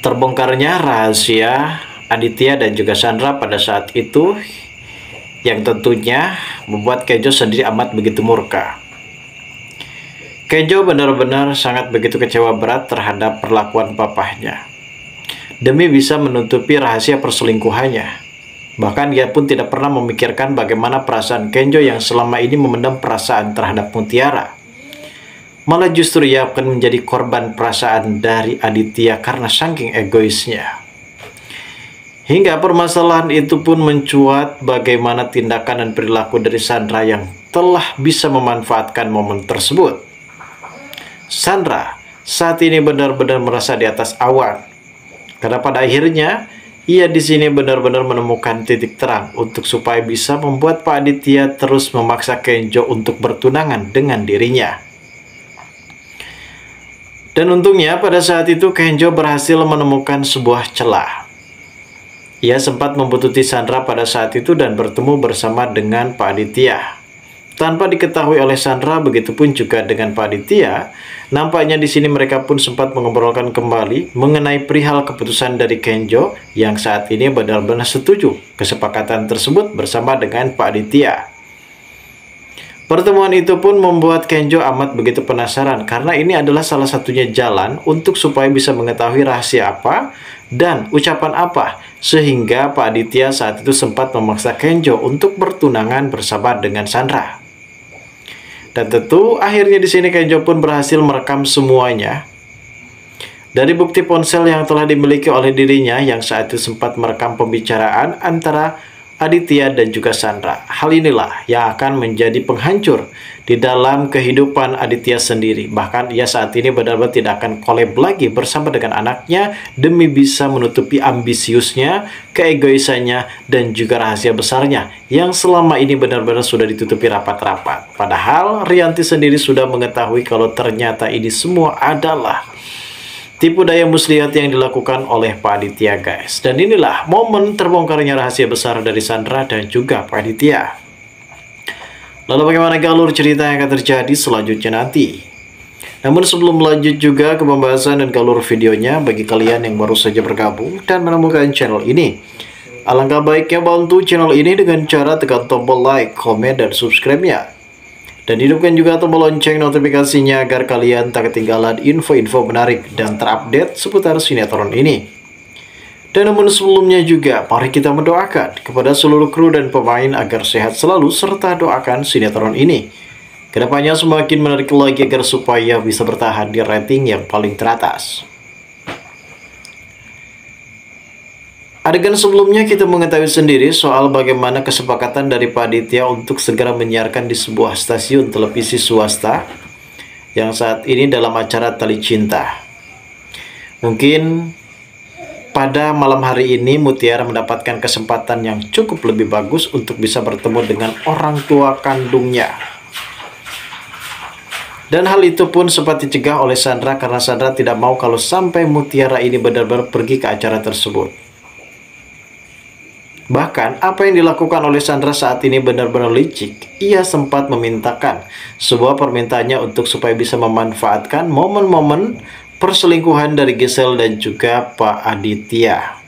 Terbongkarnya rahasia Aditya dan juga Sandra pada saat itu yang tentunya membuat Kenjo sendiri amat begitu murka. Kenjo benar-benar sangat begitu kecewa berat terhadap perlakuan papahnya. Demi bisa menutupi rahasia perselingkuhannya. Bahkan ia pun tidak pernah memikirkan bagaimana perasaan Kenjo yang selama ini memendam perasaan terhadap Mutiara. Malah justru ia akan menjadi korban perasaan dari Aditya karena saking egoisnya. Hingga permasalahan itu pun mencuat bagaimana tindakan dan perilaku dari Sandra yang telah bisa memanfaatkan momen tersebut. Sandra saat ini benar-benar merasa di atas awan. Karena pada akhirnya ia di sini benar-benar menemukan titik terang untuk supaya bisa membuat Pak Aditya terus memaksa Kenjo untuk bertunangan dengan dirinya. Dan untungnya pada saat itu Kenjo berhasil menemukan sebuah celah. Ia sempat membuntuti Sandra pada saat itu dan bertemu bersama dengan Pak Aditya. Tanpa diketahui oleh Sandra, begitupun juga dengan Pak Aditya, nampaknya di sini mereka pun sempat mengobrolkan kembali mengenai perihal keputusan dari Kenjo yang saat ini benar-benar setuju kesepakatan tersebut bersama dengan Pak Aditya. Pertemuan itu pun membuat Kenjo amat begitu penasaran karena ini adalah salah satunya jalan untuk supaya bisa mengetahui rahasia apa dan ucapan apa sehingga Pak Aditya saat itu sempat memaksa Kenjo untuk bertunangan bersama dengan Sandra. Dan tentu akhirnya di sini Kenjo pun berhasil merekam semuanya. Dari bukti ponsel yang telah dimiliki oleh dirinya yang saat itu sempat merekam pembicaraan antara Aditya dan juga Sandra. Hal inilah yang akan menjadi penghancur di dalam kehidupan Aditya sendiri. Bahkan ia saat ini benar-benar tidak akan collab lagi bersama dengan anaknya demi bisa menutupi ambisiusnya, keegoisannya, dan juga rahasia besarnya yang selama ini benar-benar sudah ditutupi rapat-rapat. Padahal Rianti sendiri sudah mengetahui kalau ternyata ini semua adalah tipu daya muslihat yang dilakukan oleh Pak Aditya, guys. Dan inilah momen terbongkarnya rahasia besar dari Sandra dan juga Pak Aditya. Lalu bagaimana alur cerita yang akan terjadi selanjutnya nanti? Namun sebelum lanjut juga ke pembahasan dan alur videonya, bagi kalian yang baru saja bergabung dan menemukan channel ini, alangkah baiknya bantu channel ini dengan cara tekan tombol like, komen, dan subscribe-nya. Dan hidupkan juga tombol lonceng notifikasinya agar kalian tak ketinggalan info-info menarik dan terupdate seputar sinetron ini. Dan namun sebelumnya juga, mari kita mendoakan kepada seluruh kru dan pemain agar sehat selalu serta doakan sinetron ini kedepannya semakin menarik lagi agar supaya bisa bertahan di rating yang paling teratas. Adegan sebelumnya kita mengetahui sendiri soal bagaimana kesepakatan dari Pak Aditya untuk segera menyiarkan di sebuah stasiun televisi swasta yang saat ini dalam acara Tali Cinta. Mungkin pada malam hari ini Mutiara mendapatkan kesempatan yang cukup lebih bagus untuk bisa bertemu dengan orang tua kandungnya. Dan hal itu pun sempat dicegah oleh Sandra karena Sandra tidak mau kalau sampai Mutiara ini benar-benar pergi ke acara tersebut. Bahkan apa yang dilakukan oleh Sandra saat ini benar-benar licik. Ia sempat memintakan sebuah permintaannya untuk supaya bisa memanfaatkan momen-momen perselingkuhan dari Gisel dan juga Pak Aditya.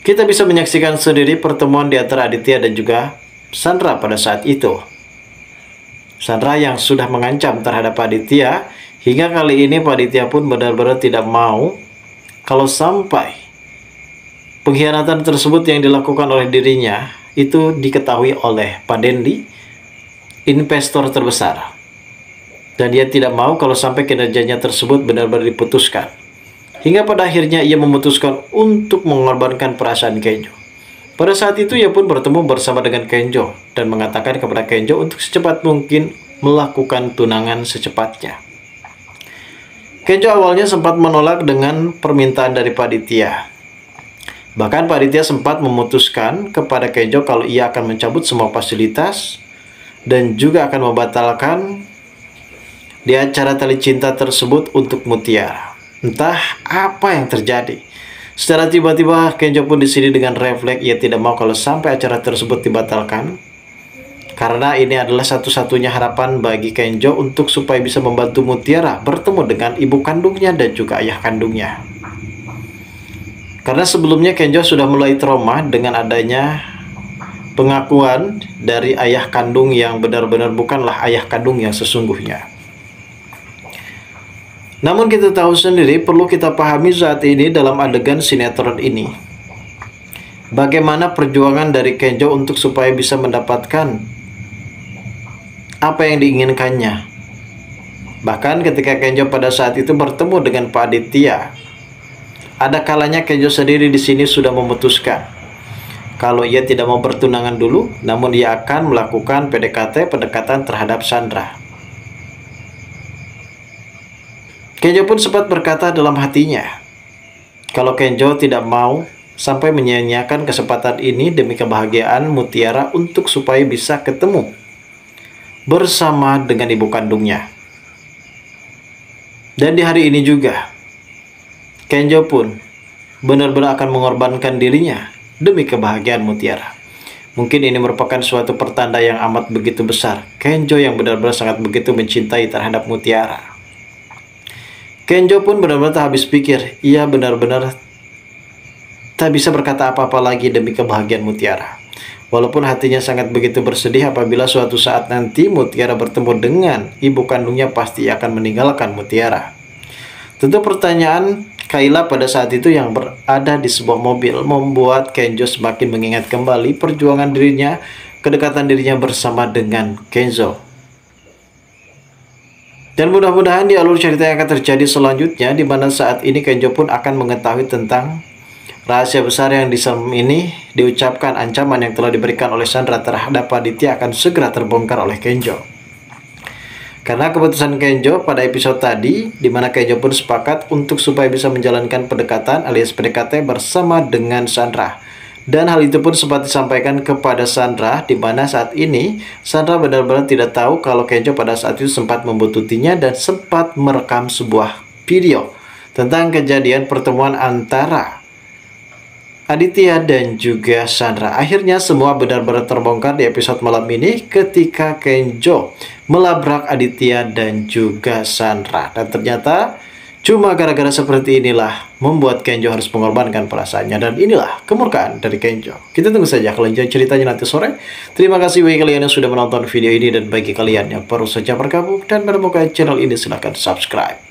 Kita bisa menyaksikan sendiri pertemuan di antara Aditya dan juga Sandra pada saat itu. Sandra yang sudah mengancam terhadap Pak Aditya, hingga kali ini Pak Aditya pun benar-benar tidak mau kalau sampai pengkhianatan tersebut yang dilakukan oleh dirinya itu diketahui oleh Pak Dendi, investor terbesar. Dan dia tidak mau kalau sampai kinerjanya tersebut benar-benar diputuskan. Hingga pada akhirnya ia memutuskan untuk mengorbankan perasaan Kenjo. Pada saat itu ia pun bertemu bersama dengan Kenjo dan mengatakan kepada Kenjo untuk secepat mungkin melakukan tunangan secepatnya. Kenjo awalnya sempat menolak dengan permintaan dari Pak Aditya. Bahkan Pak Aditya sempat memutuskan kepada Kenjo kalau ia akan mencabut semua fasilitas dan juga akan membatalkan di acara Tali Cinta tersebut untuk Mutiara. Entah apa yang terjadi. Secara tiba-tiba Kenjo pun di sini dengan refleks ia tidak mau kalau sampai acara tersebut dibatalkan. Karena ini adalah satu-satunya harapan bagi Kenjo untuk supaya bisa membantu Mutiara bertemu dengan ibu kandungnya dan juga ayah kandungnya. Karena sebelumnya Kenjo sudah mulai trauma dengan adanya pengakuan dari ayah kandung yang benar-benar bukanlah ayah kandung yang sesungguhnya. Namun kita tahu sendiri, perlu kita pahami saat ini dalam adegan sinetron ini, bagaimana perjuangan dari Kenjo untuk supaya bisa mendapatkan apa yang diinginkannya. Bahkan ketika Kenjo pada saat itu bertemu dengan Pak Aditya, ada kalanya Kenjo sendiri di sini sudah memutuskan kalau ia tidak mau bertunangan dulu, namun ia akan melakukan pendekatan terhadap Sandra. Kenjo pun sempat berkata dalam hatinya, kalau Kenjo tidak mau sampai menyia-nyiakan kesempatan ini demi kebahagiaan Mutiara untuk supaya bisa ketemu bersama dengan ibu kandungnya. Dan di hari ini juga, Kenjo pun benar-benar akan mengorbankan dirinya demi kebahagiaan Mutiara. Mungkin ini merupakan suatu pertanda yang amat begitu besar. Kenjo yang benar-benar sangat begitu mencintai terhadap Mutiara. Kenjo pun benar-benar tak habis pikir. Ia benar-benar tak bisa berkata apa-apa lagi demi kebahagiaan Mutiara. Walaupun hatinya sangat begitu bersedih apabila suatu saat nanti Mutiara bertemu dengan ibu kandungnya, pasti akan meninggalkan Mutiara. Tentu pertanyaan Kayla pada saat itu yang berada di sebuah mobil membuat Kenjo semakin mengingat kembali perjuangan dirinya, kedekatan dirinya bersama dengan Kenzo. Dan mudah-mudahan di alur cerita yang akan terjadi selanjutnya, di mana saat ini Kenjo pun akan mengetahui tentang rahasia besar yang di film ini diucapkan, ancaman yang telah diberikan oleh Sandra terhadap Aditya akan segera terbongkar oleh Kenjo. Karena keputusan Kenjo pada episode tadi, di mana Kenjo pun sepakat untuk supaya bisa menjalankan pendekatan alias PDKT bersama dengan Sandra. Dan hal itu pun sempat disampaikan kepada Sandra, di mana saat ini Sandra benar-benar tidak tahu kalau Kenjo pada saat itu sempat membuntutinya dan sempat merekam sebuah video tentang kejadian pertemuan antara Aditya dan juga Sandra. Akhirnya semua benar-benar terbongkar di episode malam ini ketika Kenjo melabrak Aditya dan juga Sandra. Dan ternyata cuma gara-gara seperti inilah membuat Kenjo harus mengorbankan perasaannya. Dan inilah kemurkaan dari Kenjo. Kita tunggu saja kelanjutan ceritanya nanti sore. Terima kasih bagi kalian yang sudah menonton video ini, dan bagi kalian yang baru saja bergabung dan menemukan channel ini, silahkan subscribe.